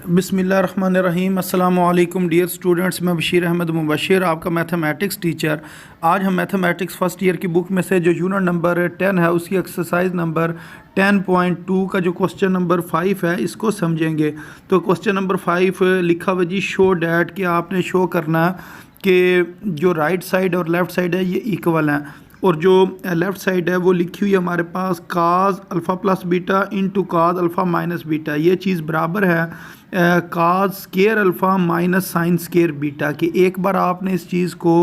बिस्मिल्लाहिर्रहमानिर्रहीम। अस्सलामु अलैकुम डियर स्टूडेंट्स, मैं बशीर अहमद मुबशिर, आपका मैथमेटिक्स टीचर। आज हम मैथमेटिक्स फ़र्स्ट ईयर की बुक में से जो यूनिट नंबर 10 है उसकी एक्सरसाइज नंबर 10.2 का जो क्वेश्चन नंबर 5 है इसको समझेंगे। तो क्वेश्चन नंबर 5 लिखा हुआ जी, शो डैट, कि आपने शो करना कि जो राइट साइड और लेफ़्ट साइड है ये इक्वल हैं, और जो लेफ़्ट साइड है वो लिखी हुई है हमारे पास cos alpha plus beta into cos alpha minus beta. ये चीज़ बराबर है cos square alpha minus sign square beta की। एक बार आपने इस चीज़ को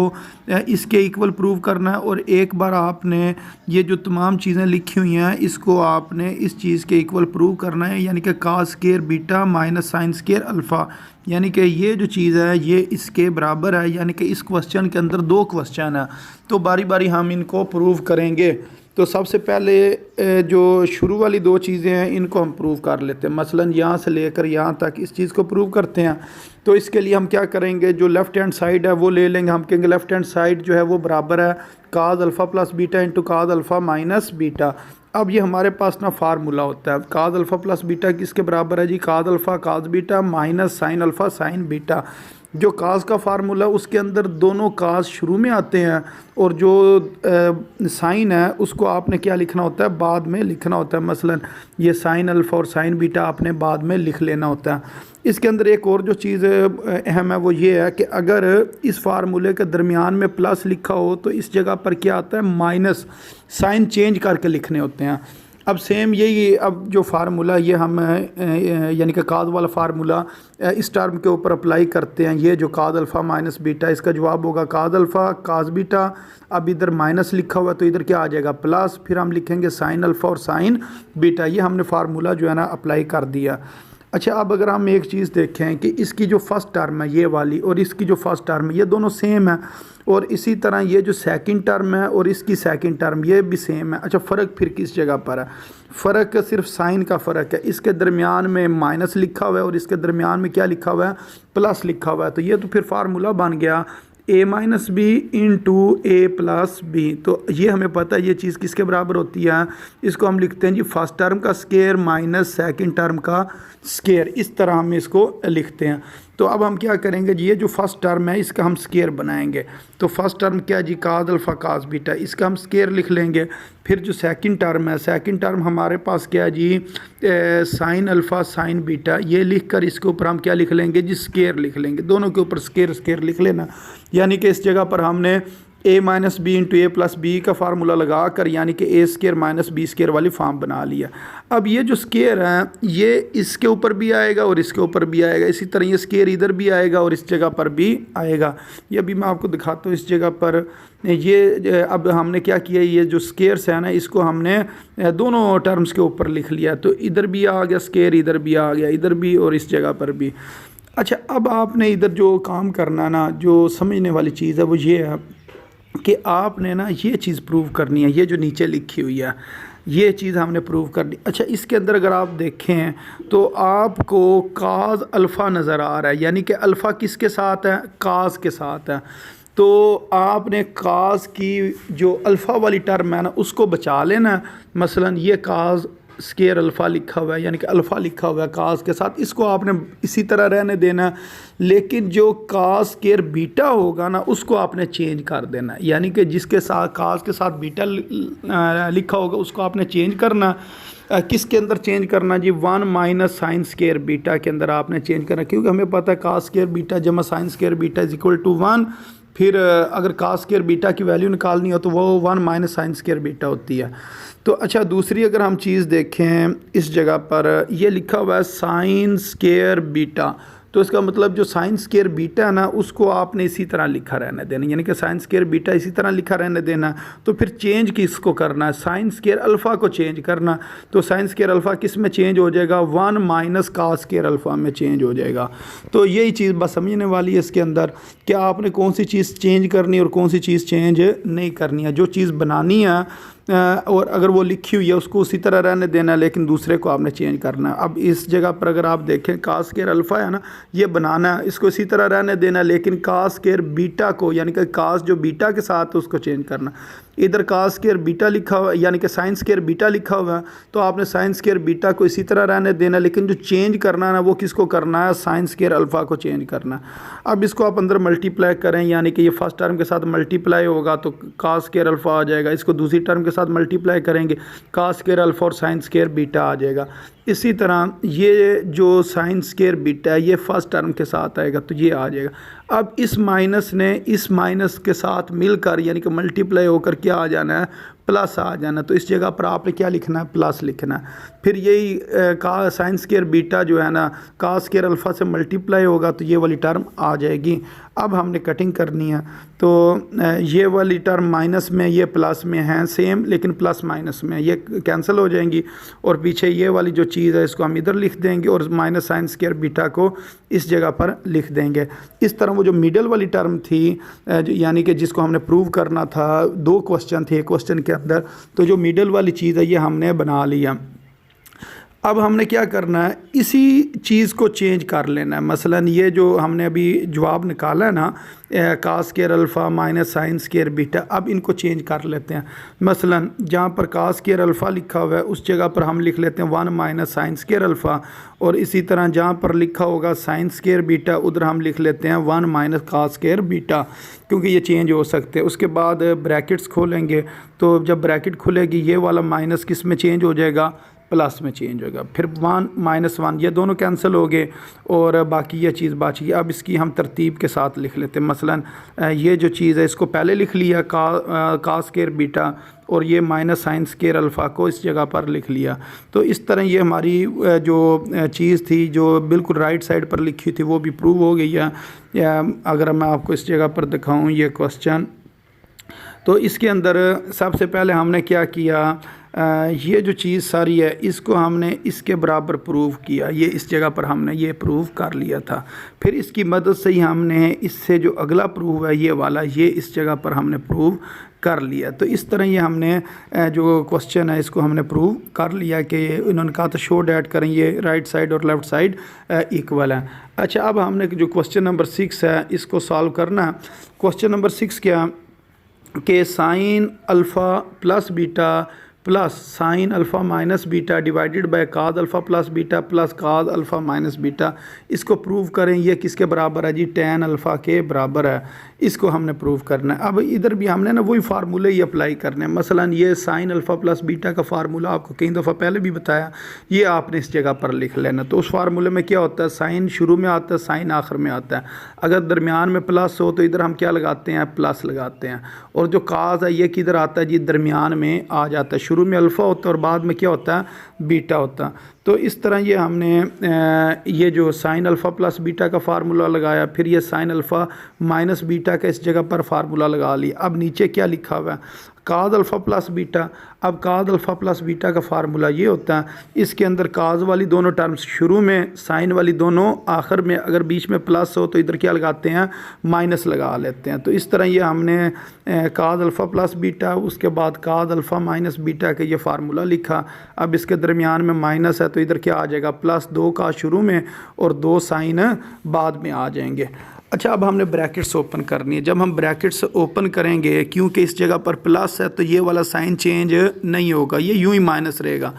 इसके इक्वल प्रूव करना है, और एक बार आपने ये जो तमाम चीज़ें लिखी हुई हैं इसको आपने इस चीज़ के इक्वल प्रूव करना है, यानी कि cos square beta minus sign square alpha, यानी कि ये जो चीज़ है ये इसके बराबर है। यानी कि इस क्वेश्चन के अंदर दो क्वेश्चन है, तो बारी बारी हम इनको प्रूव करेंगे। तो सबसे पहले जो शुरू वाली दो चीज़ें हैं इनको हम प्रूव कर लेते हैं। मसलन यहाँ से लेकर यहाँ तक इस चीज़ को प्रूव करते हैं। तो इसके लिए हम क्या करेंगे, जो लेफ़्ट हैंड साइड है वो ले लेंगे। हम कहेंगे लेफ़्ट हैंड साइड जो है वो बराबर है काज alpha plus beta into cos alpha minus beta. अब ये हमारे पास ना फार्मूला होता है, काज अल्फ़ा प्लस बीटा किसके बराबर है जी, cos alpha cos beta minus sin alpha sin beta. जो काज का फार्मूला उसके अंदर दोनों काज शुरू में आते हैं, और जो साइन है उसको आपने क्या लिखना होता है, बाद में लिखना होता है। मसलन ये साइन अल्फ़ा और साइन बीटा आपने बाद में लिख लेना होता है। इसके अंदर एक और जो चीज़ अहम है वो ये है कि अगर इस फार्मूले के दरमियान में प्लस लिखा हो तो इस जगह पर क्या आता है, माइनस, साइन चेंज करके लिखने होते हैं। अब सेम यही, अब जो फार्मूला ये हम यानी कि काज वाला फार्मूला इस टर्म के ऊपर अप्लाई करते हैं। ये जो काज अल्फ़ा माइनस बीटा, इसका जवाब होगा काज अल्फ़ा काज बीटा। अब इधर माइनस लिखा हुआ है तो इधर क्या आ जाएगा, प्लस, फिर हम लिखेंगे साइन अल्फ़ा और साइन बीटा। ये हमने फार्मूला जो है ना अप्लाई कर दिया। अच्छा, अब अगर हम एक चीज़ देखें कि इसकी जो फर्स्ट टर्म है ये वाली और इसकी जो फर्स्ट टर्म है ये दोनों सेम है, और इसी तरह ये जो सेकंड टर्म है और इसकी सेकंड टर्म ये भी सेम है। अच्छा, फ़र्क फिर किस जगह पर है, फ़र्क सिर्फ साइन का फ़र्क है। इसके दरमियान में माइनस लिखा हुआ है और इसके दरमियान में क्या लिखा हुआ है, प्लस लिखा हुआ है। तो ये तो फिर फार्मूला बन गया a minus b into a plus b. तो ये हमें पता है ये चीज़ किसके बराबर होती है, इसको हम लिखते हैं जी फर्स्ट टर्म का स्केयर माइनस सेकंड टर्म का स्केयर। इस तरह हम इसको लिखते हैं। तो अब हम क्या करेंगे जी, ये जो फर्स्ट टर्म है इसका हम स्केयर बनाएंगे। तो फर्स्ट टर्म क्या जी, काज अल्फ़ा काज बीटा, इसका हम स्केयर लिख लेंगे। फिर जो सेकंड टर्म है, सेकंड टर्म हमारे पास क्या है जी, साइन अल्फ़ा साइन बीटा, ये लिख कर इसके ऊपर हम क्या लिख लेंगे जी, स्केयर लिख लेंगे। दोनों के ऊपर स्केयर स्केयर लिख लेना, यानी कि इस जगह पर हमने ए minus b into a plus B का फार्मूला लगा कर, यानी कि ए स्केयर माइनस बी स्केयर वाली फॉर्म बना लिया। अब ये जो स्केयर है ये इसके ऊपर भी आएगा और इसके ऊपर भी आएगा, इसी तरह ये स्केयर इधर भी आएगा और इस जगह पर भी आएगा। ये अभी मैं आपको दिखाता हूँ। इस जगह पर ये अब हमने क्या किया, ये जो स्केयर्स है ना इसको हमने दोनों टर्म्स के ऊपर लिख लिया। तो इधर भी आ गया स्केयर, इधर भी आ गया, इधर भी और इस जगह पर भी। अच्छा, अब आपने इधर जो काम करना ना, जो समझने वाली चीज़ है वो ये है कि आपने ना ये चीज़ प्रूव करनी है। ये जो नीचे लिखी हुई है ये चीज़ हमने प्रूव करनी। अच्छा, इसके अंदर अगर आप देखें तो आपको काज अल्फ़ा नज़र आ रहा है, यानी कि अल्फ़ा किसके साथ है, काज के साथ है। तो आपने काज की जो अल्फ़ा वाली टर्म है ना उसको बचा लेना। मसलन ये काज स्केयर अल्फ़ा लिखा हुआ है, यानी कि अल्फ़ा लिखा हुआ है काज के साथ, इसको आपने इसी तरह रहने देना। लेकिन जो काज स्केयर बीटा होगा ना उसको आपने चेंज कर देना, यानी कि जिसके साथ काज के साथ बीटा लिखा होगा उसको आपने चेंज करना। किसके अंदर चेंज करना जी, 1 माइनस साइन स्केयर बीटा के अंदर आपने चेंज करना, क्योंकि हमें पता है काज स्केयर बीटा जमा sine square beta is equal to 1। फिर अगर काज स्केयर बीटा की वैल्यू निकालनी हो तो वो 1 माइनस साइन स्केयर बीटा होती है। तो अच्छा, दूसरी अगर हम चीज़ देखें, इस जगह पर ये लिखा हुआ है साइन स्केयर बीटा, तो इसका मतलब जो साइन स्केयर बीटा है ना उसको आपने इसी तरह लिखा रहने देना, यानी कि साइन स्केयर बीटा इसी तरह लिखा रहने देना। तो फिर चेंज किसको करना है, साइन स्केयर अल्फ़ा को चेंज करना। तो साइन स्केयर अल्फ़ा किस में चेंज हो जाएगा, 1 माइनस काज स्केयर अल्फ़ा में चेंज हो जाएगा। तो यही चीज़ बस समझने वाली है इसके अंदर, कि आपने कौन सी चीज़ चेंज करनी है और कौन सी चीज़ चेंज नहीं करनी है। जो चीज़ बनानी है और अगर वो लिखी हुई है उसको उसी तरह रहने देना है, लेकिन दूसरे को आपने चेंज करना है। अब इस जगह पर अगर आप देखें काज स्केयर अल्फ़ा है ना, ये बनाना है, इसको इसी तरह रहने देना, लेकिन काज स्केयर बीटा को, यानी कि काज जो बीटा के साथ उसको चेंज करना। इधर कास स्क्वायर बीटा लिखा हुआ है, यानी कि साइन स्क्वायर बीटा लिखा हुआ है, तो आपने साइन स्क्वायर बीटा को इसी तरह रहने देना, लेकिन जो चेंज करना है ना वो किसको करना है, साइन स्क्वायर अल्फ़ा को चेंज करना है। अब इसको आप अंदर मल्टीप्लाई करें, यानी कि ये फर्स्ट टर्म के साथ मल्टीप्लाई होगा तो कास स्क्वायर अल्फ़ा आ जाएगा, इसको दूसरी टर्म के साथ मल्टीप्लाई करेंगे कास स्क्वायर अल्फ़ा और साइन स्क्वायर बीटा आ जाएगा। इसी तरह ये जो साइन स्क्वायर बीटा है ये फर्स्ट टर्म के साथ आएगा तो ये आ जाएगा। अब इस माइनस ने इस माइनस के साथ मिलकर यानी कि मल्टीप्लाई होकर क्या आ जाना है, प्लस आ जाना। तो इस जगह पर आपने क्या लिखना है, प्लस लिखना है। फिर यही का साइन स्क्वायर बीटा जो है ना कास स्क्वायर अल्फ़ा से मल्टीप्लाई होगा तो ये वाली टर्म आ जाएगी। अब हमने कटिंग करनी है तो ये वाली टर्म माइनस में ये प्लस में है सेम, लेकिन प्लस माइनस में ये कैंसिल हो जाएंगी और पीछे ये वाली जो चीज़ है इसको हम इधर लिख देंगे और माइनस साइन स्क्वायर बीटा को इस जगह पर लिख देंगे। इस तरह वो जो मिडल वाली टर्म थी यानी कि जिसको हमने प्रूव करना था, 2 क्वेश्चन थे क्वेश्चन के अंदर, तो जो मिडल वाली चीज़ है ये हमने बना लिया। अब हमने क्या करना है, इसी चीज़ को चेंज कर लेना है। मसलन ये जो हमने अभी जवाब निकाला है ना cos square alpha minus sine square beta, अब इनको चेंज कर लेते हैं। मसलन जहाँ पर कास स्क्वायर अल्फ़ा लिखा हुआ है उस जगह पर हम लिख लेते हैं 1 माइनस साइन स्क्वायर अल्फ़ा, और इसी तरह जहाँ पर लिखा होगा साइन स्क्वायर बीटा उधर हम लिख लेते हैं 1 माइनस कास स्क्वायर बीटा, क्योंकि ये चेंज हो सकते हैं। उसके बाद ब्रैकेट्स खोलेंगे तो जब ब्रैकेट खुलेगी ये वाला माइनस किस में चेंज हो जाएगा, प्लस में चेंज होगा। फिर 1 माइनस 1 ये दोनों कैंसिल हो गए और बाकी ये चीज़ बच गई। अब इसकी हम तरतीब के साथ लिख लेते हैं। मसलन ये जो चीज़ है इसको पहले लिख लिया कास स्क्वायर बीटा, और ये माइनस साइन स्क्वायर अल्फ़ा को इस जगह पर लिख लिया। तो इस तरह ये हमारी जो चीज़ थी जो बिल्कुल राइट साइड पर लिखी थी वो भी प्रूव हो गई है। अगर मैं आपको इस जगह पर दिखाऊँ ये क्वेश्चन, तो इसके अंदर सबसे पहले हमने क्या किया, ये जो चीज़ सारी है इसको हमने इसके बराबर प्रूव किया, ये इस जगह पर हमने ये प्रूव कर लिया था। फिर इसकी मदद से ही हमने इससे जो अगला प्रूव है ये वाला, ये इस जगह पर हमने प्रूव कर लिया। तो इस तरह ये हमने जो क्वेश्चन है इसको हमने प्रूव कर लिया कि इन्होंने कहा था शो डैट करें ये राइट साइड और लेफ़्ट साइड इक्वल है। अच्छा, अब हमने जो क्वेश्चन नंबर 6 है इसको सॉल्व करना है। क्वेश्चन नंबर 6 क्या कि sin alpha plus beta plus sin alpha minus beta divided by cos alpha plus beta plus cos alpha minus beta, इसको प्रूव करें। ये किसके बराबर है जी, टैन अल्फ़ा के बराबर है। इसको हमने प्रूव करना है। अब इधर भी हमने ना वही फार्मूले ही अप्लाई करने हैं। मसलन ये साइन अल्फ़ा प्लस बीटा का फार्मूला आपको कई दफ़ा पहले भी बताया, ये आपने इस जगह पर लिख लेना। तो उस फार्मूले में क्या होता है, साइन शुरू में आता है, साइन आखिर में आता है। अगर दरमियान में प्लस हो तो इधर हम क्या लगाते हैं, प्लस लगाते हैं। और जो काज है ये किधर आता है जी, दरमियान में आ जाता है। शुरू में अल्फ़ा होता है और बाद में क्या होता है, बीटा होता है। तो इस तरह ये हमने ये जो साइन अल्फ़ा प्लस बीटा का फार्मूला लगाया, फिर ये साइन अल्फ़ा माइनस बीटा का इस जगह पर फार्मूला लगा लिया। अब नीचे क्या लिखा हुआ है, काज अल्फ़ा प्लस बीटा। अब काज अल्फ़ा प्लस बीटा का फार्मूला ये होता है, इसके अंदर काज वाली दोनों टर्म्स शुरू में, साइन वाली दोनों आखिर में, अगर बीच में प्लस हो तो इधर क्या लगाते हैं, माइनस लगा लेते हैं। तो इस तरह ये हमने काज अल्फ़ा प्लस बीटा, उसके बाद काज अल्फ़ा माइनस बीटा का ये फार्मूला लिखा। अब इसके दरमियान में माइनस है तो इधर क्या आ जाएगा, प्लस 2 का शुरू में और 2 साइन बाद में आ जाएंगे। अच्छा, अब हमने ब्रैकेट्स ओपन करनी है। जब हम ब्रैकेट्स ओपन करेंगे, क्योंकि इस जगह पर प्लस है तो ये वाला साइन चेंज नहीं होगा, ये यूं ही माइनस रहेगा।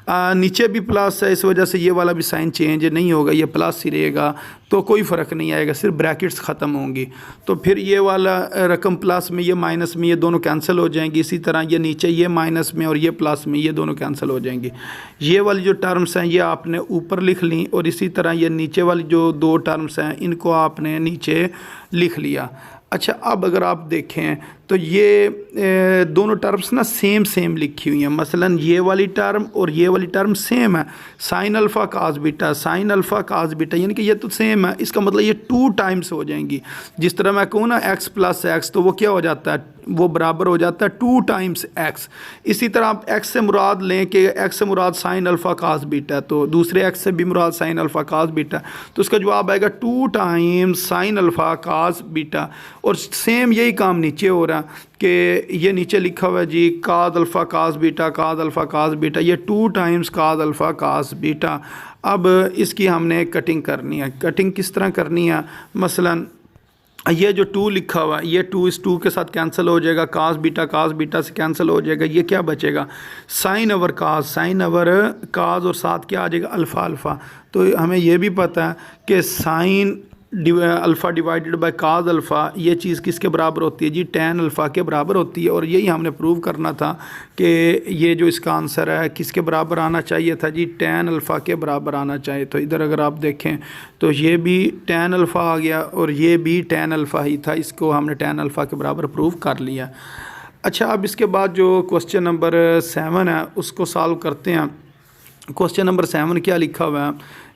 नीचे भी प्लस है, इस वजह से ये वाला भी साइन चेंज नहीं होगा, ये प्लस ही रहेगा। तो कोई फ़र्क नहीं आएगा, सिर्फ ब्रैकेट्स ख़त्म होंगी। तो फिर ये वाला रकम प्लस में, ये माइनस में, ये दोनों कैंसिल हो जाएंगी। इसी तरह ये नीचे ये माइनस में और ये प्लस में, ये दोनों कैंसिल हो जाएंगी। ये वाली जो टर्म्स हैं ये आपने ऊपर लिख ली, और इसी तरह ये नीचे वाली जो 2 टर्म्स हैं इनको आपने नीचे लिख लिया। अच्छा, अब अगर आप देखें तो ये दोनों टर्म्स ना सेम लिखी हुई हैं। मसलन ये वाली टर्म और ये वाली टर्म सेम है, sine alpha cos beta, sine alpha cos beta, यानी कि ये तो सेम है। इसका मतलब ये 2 टाइम्स हो जाएंगी। जिस तरह मैं कहूँ ना x प्लस एक्स, तो वो क्या हो जाता है, वो बराबर हो जाता है 2 टाइम्स x। इसी तरह आप x से मुराद लें कि x से मुराद साइन अल्फ़ा काज बीटा, तो दूसरे x से भी मुराद साइन अल्फ़ा काज बीटा, तो उसका जवाब आएगा 2 times sine alpha cos beta. और सेम यही काम नीचे हो रहा है कि ये नीचे लिखा हुआ है जी cos alpha cos beta, cos alpha cos beta, ये 2 times cos alpha cos beta. अब इसकी हमने कटिंग करनी है। कटिंग किस तरह करनी है, मसलन ये जो 2 लिखा हुआ है, ये 2 इस 2 के साथ कैंसिल हो जाएगा, कास बीटा से कैंसिल हो जाएगा, ये क्या बचेगा, साइन ओवर कास और साथ क्या आ जाएगा, अल्फ़ा अल्फ़ा। तो हमें ये भी पता है कि sin alpha divided by cause alpha ये चीज़ किसके बराबर होती है जी, टैन अल्फ़ा के बराबर होती है। और यही हमने प्रूव करना था कि ये जो इसका आंसर है किसके बराबर आना चाहिए था जी, टैन अल्फ़ा के बराबर आना चाहिए। तो इधर अगर आप देखें तो ये भी टैन अल्फ़ा आ गया और ये भी टैन अल्फ़ा ही था, इसको हमने टैन अल्फ़ा के बराबर प्रूव कर लिया। अच्छा, अब इसके बाद जो क्वेश्चन नंबर 7 है उसको सॉल्व करते हैं। क्वेश्चन नंबर 7 क्या लिखा हुआ है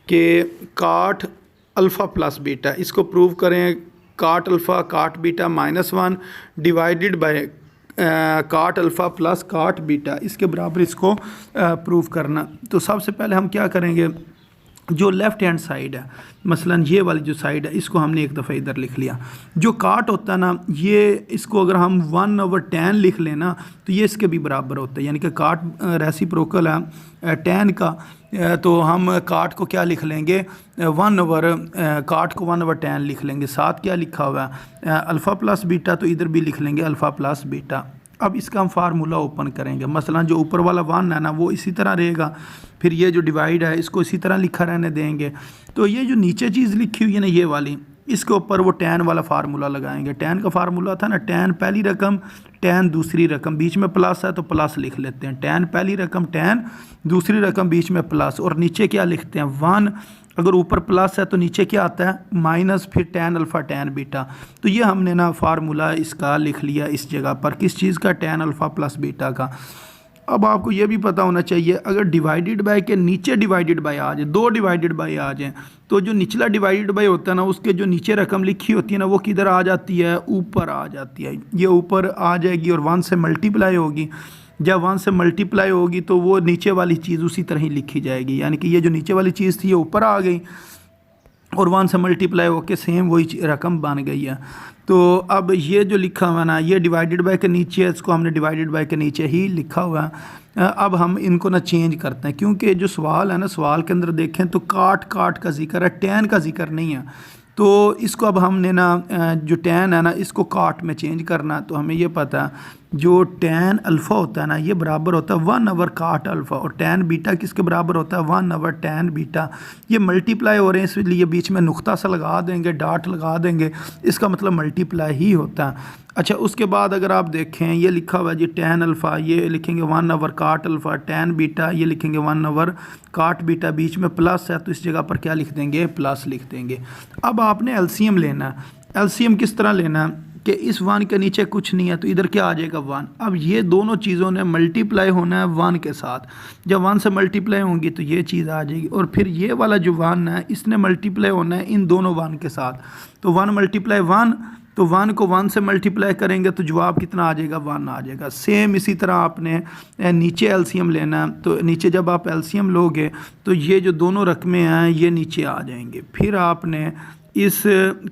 कि काट अल्फ़ा प्लस बीटा, इसको प्रूव करें काट अल्फ़ा काट बीटा -1 डिवाइडेड बाय काट अल्फ़ा प्लस काट बीटा, इसके बराबर इसको प्रूव करना। तो सबसे पहले हम क्या करेंगे, जो लेफ़्ट हैंड साइड है, मसलन ये वाली जो साइड है, इसको हमने एक दफ़ा इधर लिख लिया। जो काट होता है ना, ये इसको अगर हम 1/tan लिख लें ना तो ये इसके भी बराबर होता है, यानी कि काट रेसिप्रोकल है tan का, तो हम काट को क्या लिख लेंगे, काट को 1/tan लिख लेंगे। साथ क्या लिखा हुआ है अल्फ़ा प्लस बीटा, तो इधर भी लिख लेंगे अल्फ़ा प्लस बीटा। अब इसका हम फार्मूला ओपन करेंगे, मसलन जो ऊपर वाला 1 है ना वो इसी तरह रहेगा, फिर ये जो डिवाइड है इसको इसी तरह लिखा रहने देंगे। तो ये जो नीचे चीज़ लिखी हुई है ना ये वाली, इसके ऊपर वो tan वाला फार्मूला लगाएंगे। tan का फार्मूला था ना, tan पहली रकम tan दूसरी रकम, बीच में प्लस है तो प्लस लिख लेते हैं, tan पहली रकम tan दूसरी रकम बीच में प्लस, और नीचे क्या लिखते हैं 1, अगर ऊपर प्लस है तो नीचे क्या आता है माइनस, फिर tan अल्फ़ा tan बीटा। तो ये हमने ना फार्मूला इसका लिख लिया इस जगह पर, किस चीज़ का, tan अल्फ़ा प्लस बीटा का। अब आपको ये भी पता होना चाहिए, अगर डिवाइडेड बाय के नीचे डिवाइडेड बाय आ जाए, 2 डिवाइडेड बाय आ जाए, तो जो निचला डिवाइडेड बाय होता है ना उसके जो नीचे रकम लिखी होती है ना वो किधर आ जाती है, ऊपर आ जाती है। ये ऊपर आ जाएगी और 1 से मल्टीप्लाई होगी। जब 1 से मल्टीप्लाई होगी तो वो नीचे वाली चीज़ उसी तरह ही लिखी जाएगी, यानी कि ये जो नीचे वाली चीज़ थी ये ऊपर आ गई और 1 से मल्टीप्लाई होकर सेम वही रकम बन गई है। तो अब ये जो लिखा हुआ ना, ये डिवाइडेड बाय के नीचे, इसको हमने डिवाइडेड बाय के नीचे ही लिखा हुआ है। अब हम इनको ना चेंज करते हैं, क्योंकि जो सवाल है ना, सवाल के अंदर देखें तो काट का जिक्र है, tan का जिक्र नहीं है। तो इसको अब हमने ना जो tan है ना इसको काट में चेंज करना। तो हमें ये पता है जो tan अल्फ़ा होता है ना ये बराबर होता है 1/काट अल्फ़ा, और tan बीटा किसके बराबर होता है 1/tan बीटा। ये मल्टीप्लाई हो रहे हैं इसलिए बीच में नुक्ता सा लगा देंगे, डॉट लगा देंगे, इसका मतलब मल्टीप्लाई ही होता है। अच्छा, उसके बाद अगर आप देखें ये लिखा हुआ है जी tan अल्फ़ा, ये लिखेंगे 1/काट अल्फ़ा, tan बीटा ये लिखेंगे 1/काट बीटा, बीच में प्लस है तो इस जगह पर क्या लिख देंगे, प्लस लिख देंगे। अब आपने एलसीएम लेना है। एलसीएम किस तरह लेना है कि इस 1 के नीचे कुछ नहीं है तो इधर क्या आ जाएगा 1। अब ये दोनों चीज़ों ने मल्टीप्लाई होना है 1 के साथ, जब 1 से मल्टीप्लाई होंगी तो ये चीज़ आ जाएगी, और फिर ये वाला जो 1 है इसने मल्टीप्लाई होना है इन दोनों 1 के साथ। तो 1 × 1, तो 1 को 1 से मल्टीप्लाई करेंगे तो जवाब कितना आ जाएगा, 1 आ जाएगा। सेम इसी तरह आपने नीचे एलसीएम लेना है। तो नीचे जब आप एलसीएम लोगे तो ये जो दोनों रकमें हैं ये नीचे आ जाएंगे। फिर आपने इस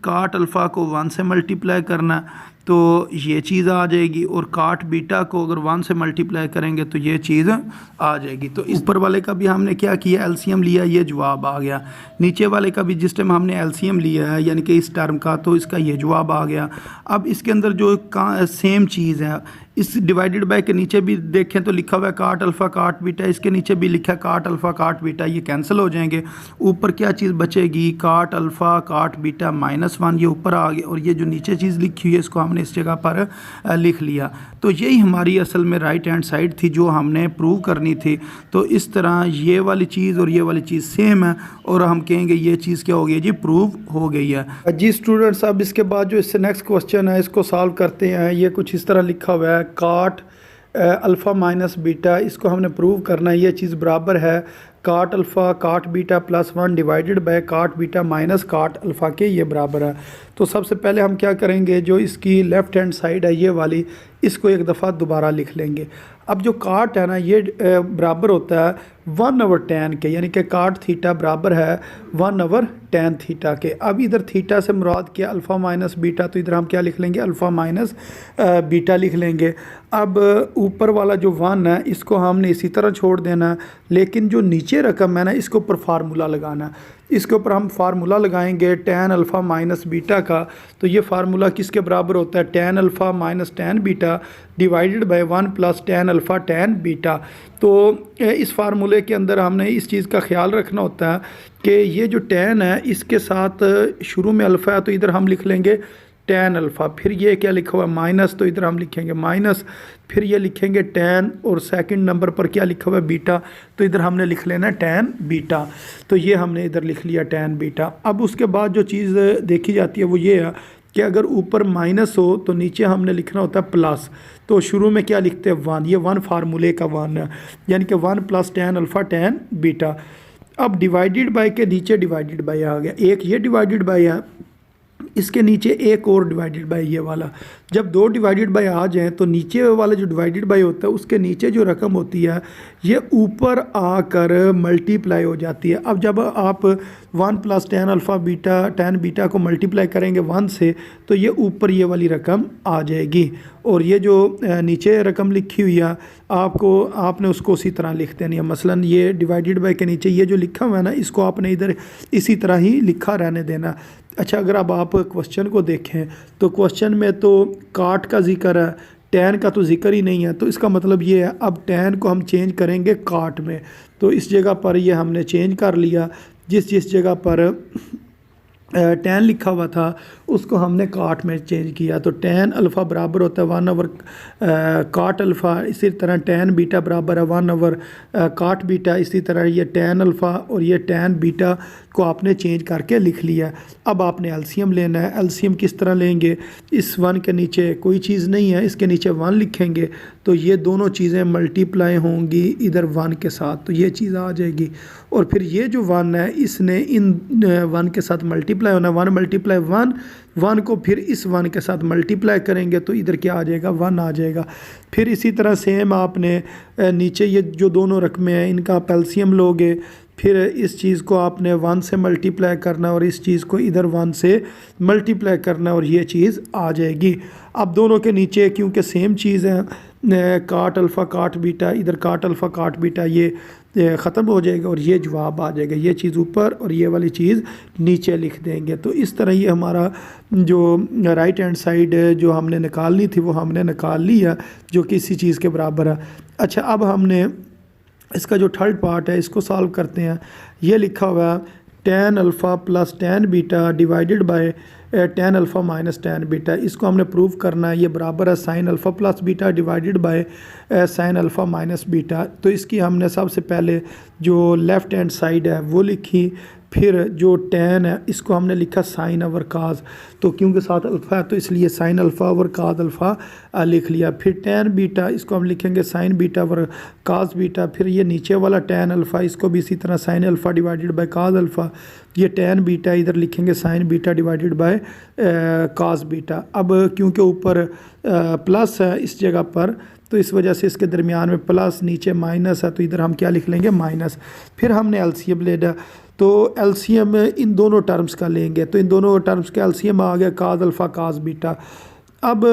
काट अल्फ़ा को 1 से मल्टीप्लाई करना तो ये चीज़ आ जाएगी, और काट बीटा को अगर 1 से मल्टीप्लाई करेंगे तो ये चीज़ आ जाएगी। तो ऊपर वाले का भी हमने क्या किया, एलसीएम लिया, ये जवाब आ गया। नीचे वाले का भी जिस टाइम हमने एलसीएम लिया है यानी कि इस टर्म का, तो इसका ये जवाब आ गया। अब इसके अंदर जो सेम चीज़ है, इस डिवाइडेड बाय के नीचे भी देखें तो लिखा हुआ है काट अल्फ़ा काट बीटा, इसके नीचे भी लिखा है काट अल्फ़ा काट बीटा, ये कैंसिल हो जाएंगे। ऊपर क्या चीज़ बचेगी, काट अल्फ़ा काट बीटा -1, ये ऊपर आ गया, और ये जो नीचे चीज़ लिखी हुई है इसको हमने इस जगह पर लिख लिया। तो यही हमारी असल में राइट हैंड साइड थी जो हमने प्रूव करनी थी। तो इस तरह ये वाली चीज़ और ये वाली चीज़ सेम है, और हम कहेंगे ये चीज़ क्या हो गई जी, प्रूव हो गई है। जी स्टूडेंट्स, अब इसके बाद जो इससे नेक्स्ट क्वेश्चन है इसको सॉल्व करते हैं। ये कुछ इस तरह लिखा हुआ है काट अल्फ़ा माइनस बीटा, इसको हमने प्रूव करना है। ये चीज़ बराबर है काट अल्फ़ा काट बीटा +1 डिवाइडेड बाय काट बीटा माइनस काट अल्फ़ा के, ये बराबर है। तो सबसे पहले हम क्या करेंगे, जो इसकी लेफ़्ट हैंड साइड है ये वाली, इसको एक दफ़ा दोबारा लिख लेंगे। अब जो काट है ना ये बराबर होता है 1/tan के, यानी कि काट थीटा बराबर है 1/tan थीटा के। अब इधर थीटा से मुराद किया अल्फ़ा माइनस बीटा, तो इधर हम क्या लिख लेंगे, अल्फ़ा माइनस बीटा लिख लेंगे। अब ऊपर वाला जो 1 है इसको हमने इसी तरह छोड़ देना, लेकिन जो नीचे रकम है ना इसके ऊपर फार्मूला लगाना है। इसके ऊपर हम फार्मूला लगाएंगे tan अल्फ़ा माइनस बीटा का। तो ये फार्मूला किसके बराबर होता है, tan alpha minus tan beta divided bye 1 plus tan alpha tan beta. तो इस फार्मूले के अंदर हमने इस चीज़ का ख्याल रखना होता है कि ये जो tan है इसके साथ शुरू में अल्फ़ा है तो इधर हम लिख लेंगे tan अल्फ़ा, फिर ये क्या लिखा हुआ है माइनस, तो इधर हम लिखेंगे माइनस, फिर ये लिखेंगे tan और सेकंड नंबर पर क्या लिखा हुआ है बीटा, तो इधर हमने लिख लेना tan बीटा। तो ये हमने इधर लिख लिया tan बीटा। अब उसके बाद जो चीज़ देखी जाती है वो ये है कि अगर ऊपर माइनस हो तो नीचे हमने लिखना होता है प्लस। तो शुरू में क्या लिखते हैं 1, ये 1 फार्मूले का 1 है, यानी कि 1 plus tan alpha tan beta. अब डिवाइडेड बाय के नीचे डिवाइडेड बाय आ गया, एक ये डिवाइडेड बाय है, इसके नीचे एक और डिवाइडेड बाय ये वाला। जब दो डिवाइडेड बाय आ जाएँ तो नीचे वाला जो डिवाइडेड बाय होता है उसके नीचे जो रकम होती है ये ऊपर आकर मल्टीप्लाई हो जाती है। अब जब आप 1 plus tan alpha beta tan beta को मल्टीप्लाई करेंगे 1 से तो ये ऊपर ये वाली रकम आ जाएगी, और ये जो नीचे रकम लिखी हुई है आपने उसको उसी तरह लिख देनी है। मसलन ये डिवाइडेड बाय के नीचे ये जो लिखा हुआ है ना इसको आपने इधर इसी तरह ही लिखा रहने देना। अच्छा, अगर अब आप क्वेश्चन को देखें तो क्वेश्चन में तो काट का जिक्र है, tan का तो जिक्र ही नहीं है, तो इसका मतलब ये है अब tan को हम चेंज करेंगे काट में। तो इस जगह पर ये हमने चेंज कर लिया, जिस जगह पर tan लिखा हुआ था उसको हमने काट में चेंज किया। तो tan अल्फ़ा बराबर होता है 1 ओवर काट अल्फ़ा, इसी तरह tan बीटा बराबर है 1 ओवर काट बीटा। इसी तरह ये tan अल्फ़ा और ये tan बीटा को आपने चेंज करके लिख लिया। अब आपने एलसीएम लेना है। एलसीएम किस तरह लेंगे, इस 1 के नीचे कोई चीज़ नहीं है, इसके नीचे 1 लिखेंगे तो ये दोनों चीज़ें मल्टीप्लाई होंगी इधर 1 के साथ, तो ये चीज़ आ जाएगी। और फिर ये जो 1 है इसने इन 1 के साथ मल्टीप्लाई होना, 1 मल्टीप्लाई 1 को फिर इस 1 के साथ मल्टीप्लाई करेंगे तो इधर क्या आ जाएगा 1 आ जाएगा। फिर इसी तरह सेम आपने नीचे ये जो दोनों रकमें हैं इनका आप एलसीएम लोगे, फिर इस चीज़ को आपने 1 से मल्टीप्लाई करना और इस चीज़ को इधर 1 से मल्टीप्लाई करना और ये चीज़ आ जाएगी। अब दोनों के नीचे क्योंकि सेम चीज़ है काट अल्फ़ा काट बीटा, इधर काट अल्फ़ा काट बीटा ये ख़त्म हो जाएगा और ये जवाब आ जाएगा। ये चीज़ ऊपर और ये वाली चीज़ नीचे लिख देंगे। तो इस तरह ये हमारा जो राइट हैंड साइड जो हमने निकालनी थी वो हमने निकाल ली है, जो कि इसी चीज़ के बराबर है। अच्छा, अब हमने इसका जो थर्ड पार्ट है इसको सॉल्व करते हैं। ये लिखा हुआ है tan alpha plus tan beta divided bye tan alpha minus tan beta. इसको हमने प्रूव करना है, ये बराबर है sin alpha plus beta divided bye sin alpha minus beta. तो इसकी हमने सबसे पहले जो लेफ़्ट हैंड साइड है वो लिखी, फिर जो tan है इसको हमने लिखा sin ओवर काज, तो क्योंकि साथ अल्फ़ा है तो इसलिए sin अल्फ़ा ओवर काज अल्फ़ा लिख लिया। फिर tan बीटा इसको हम लिखेंगे sin बीटा ओवर काज बीटा। फिर ये नीचे वाला tan अल्फ़ा इसको भी इसी तरह sin alpha divided by cause alpha. ये tan बीटा इधर लिखेंगे sin बीटा डिवाइडेड बाय काज बीटा। अब क्योंकि ऊपर प्लस है इस जगह पर तो इस वजह से इसके दरमियान में प्लस नीचे माइनस है, तो इधर हम क्या लिख लेंगे माइनस। फिर हमने एलसीएम लेना, तो एलसीएम इन दोनों टर्म्स का लेंगे, तो इन दोनों टर्म्स का एलसीएम आ गया काज अल्फ़ा काज बीटा। अब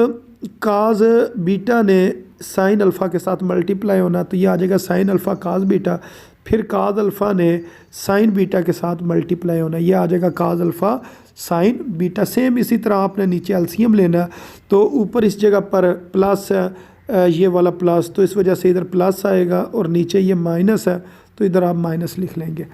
काज बीटा ने साइन अल्फ़ा के साथ मल्टीप्लाई होना, तो ये आ जाएगा साइन अल्फ़ा काज बीटा। फिर काज अल्फ़ा ने साइन बीटा के साथ मल्टीप्लाई होना, ये आ जाएगा काज अल्फ़ा साइन बीटा। सेम इसी तरह आपने नीचे एलसीएम लेना, तो ऊपर इस जगह पर प्लस ये वाला प्लस, तो इस वजह से इधर प्लस आएगा, और नीचे ये माइनस है तो इधर आप माइनस लिख लेंगे।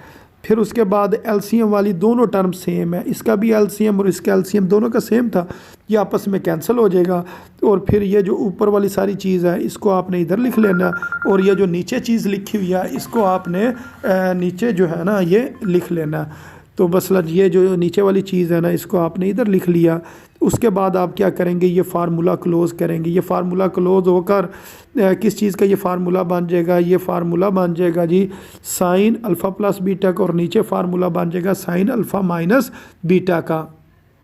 फिर उसके बाद एलसीएम वाली दोनों टर्म सेम है, इसका भी एलसीएम और इसका एलसीएम दोनों का सेम था, ये आपस में कैंसिल हो जाएगा। और फिर ये जो ऊपर वाली सारी चीज़ है इसको आपने इधर लिख लेना, और ये जो नीचे चीज़ लिखी हुई है इसको आपने नीचे जो है ना ये लिख लेना। तो बस ये जो नीचे वाली चीज़ है ना इसको आपने इधर लिख लिया। उसके बाद आप क्या करेंगे, ये फार्मूला क्लोज़ करेंगे। ये फार्मूला क्लोज़ होकर किस चीज़ का ये फार्मूला बन जाएगा, ये फार्मूला बन जाएगा जी साइन अल्फ़ा प्लस बीटा का, और नीचे फार्मूला बन जाएगा साइन अल्फ़ा माइनस बीटा का।